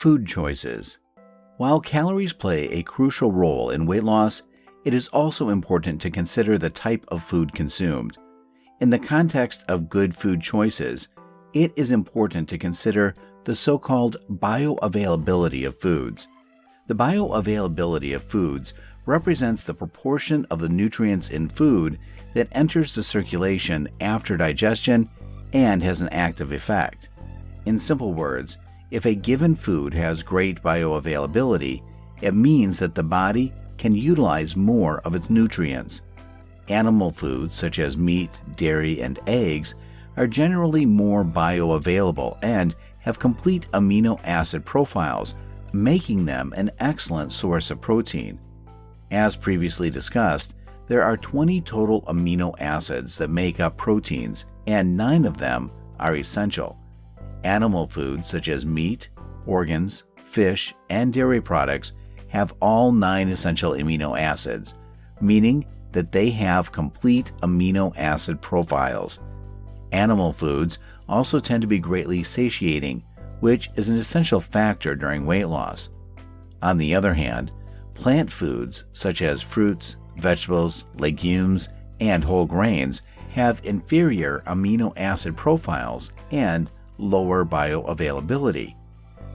Food choices. While calories play a crucial role in weight loss, it is also important to consider the type of food consumed. In the context of good food choices, it is important to consider the so-called bioavailability of foods. The bioavailability of foods represents the proportion of the nutrients in food that enters the circulation after digestion and has an active effect. In simple words, if a given food has great bioavailability, it means that the body can utilize more of its nutrients. Animal foods such as meat, dairy, and eggs are generally more bioavailable and have complete amino acid profiles, making them an excellent source of protein. As previously discussed, there are 20 total amino acids that make up proteins, and 9 of them are essential. Animal foods such as meat, organs, fish, and dairy products have all 9 essential amino acids, meaning that they have complete amino acid profiles. Animal foods also tend to be greatly satiating, which is an essential factor during weight loss. On the other hand, plant foods such as fruits, vegetables, legumes, and whole grains have inferior amino acid profiles and lower bioavailability.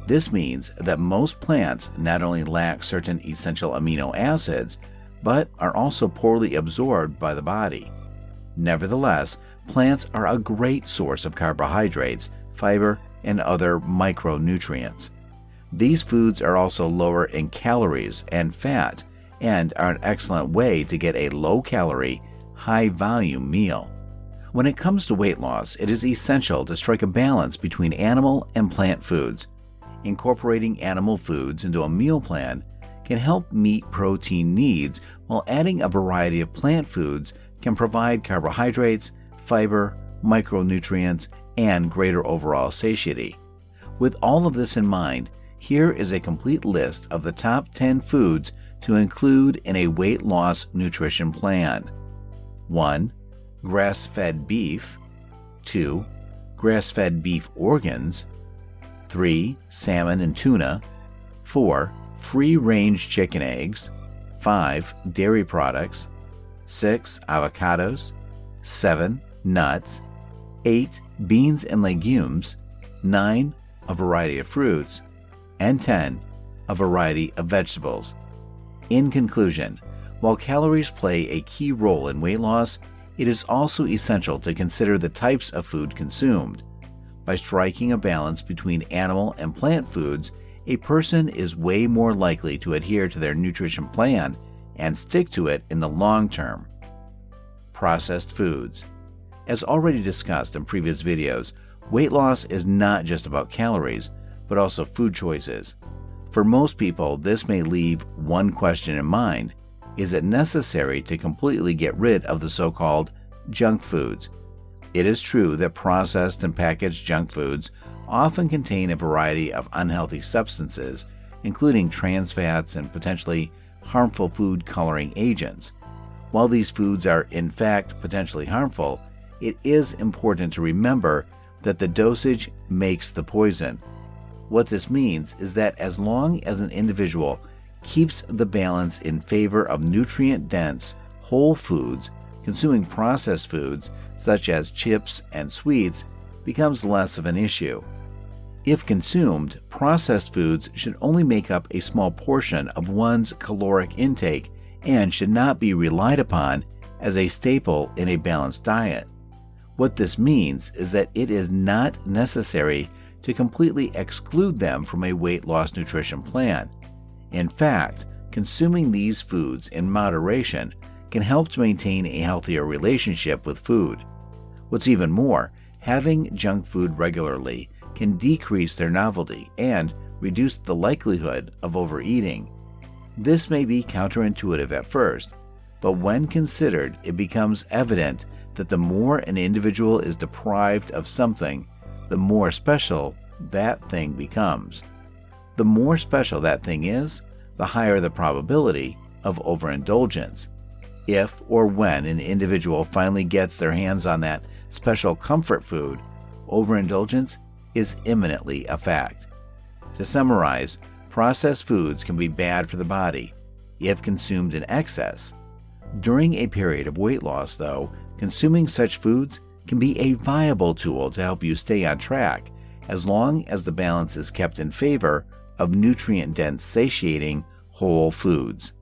This means that most plants not only lack certain essential amino acids, but are also poorly absorbed by the body. Nevertheless, plants are a great source of carbohydrates, fiber, and other micronutrients. These foods are also lower in calories and fat and are an excellent way to get a low-calorie, high-volume meal. When it comes to weight loss, it is essential to strike a balance between animal and plant foods. Incorporating animal foods into a meal plan can help meet protein needs, while adding a variety of plant foods can provide carbohydrates, fiber, micronutrients, and greater overall satiety. With all of this in mind, here is a complete list of the top 10 foods to include in a weight loss nutrition plan. 1. Grass-fed beef. 2. Grass-fed beef organs. 3. Salmon and tuna. 4. Free-range chicken eggs. 5. Dairy products. 6. Avocados. 7. Nuts. 8. Beans and legumes. 9. A variety of fruits. And 10. A variety of vegetables. In conclusion, while calories play a key role in weight loss, it is also essential to consider the types of food consumed. By striking a balance between animal and plant foods, a person is way more likely to adhere to their nutrition plan and stick to it in the long term. Processed foods. As already discussed in previous videos, weight loss is not just about calories, but also food choices. For most people, this may leave one question in mind: is it necessary to completely get rid of the so-called junk foods? It is true that processed and packaged junk foods often contain a variety of unhealthy substances, including trans fats and potentially harmful food coloring agents. While these foods are in fact potentially harmful, it is important to remember that the dosage makes the poison. What this means is that as long as an individual keeps the balance in favor of nutrient-dense, whole foods, consuming processed foods such as chips and sweets becomes less of an issue. If consumed, processed foods should only make up a small portion of one's caloric intake and should not be relied upon as a staple in a balanced diet. What this means is that it is not necessary to completely exclude them from a weight loss nutrition plan. In fact, consuming these foods in moderation can help to maintain a healthier relationship with food. What's even more, having junk food regularly can decrease their novelty and reduce the likelihood of overeating. This may be counterintuitive at first, but when considered, it becomes evident that the more an individual is deprived of something, the more special that thing becomes. The more special that thing is, the higher the probability of overindulgence. If or when an individual finally gets their hands on that special comfort food, overindulgence is imminently a fact. To summarize, processed foods can be bad for the body if consumed in excess. During a period of weight loss, though, consuming such foods can be a viable tool to help you stay on track as long as the balance is kept in favor of nutrient-dense, satiating, whole foods.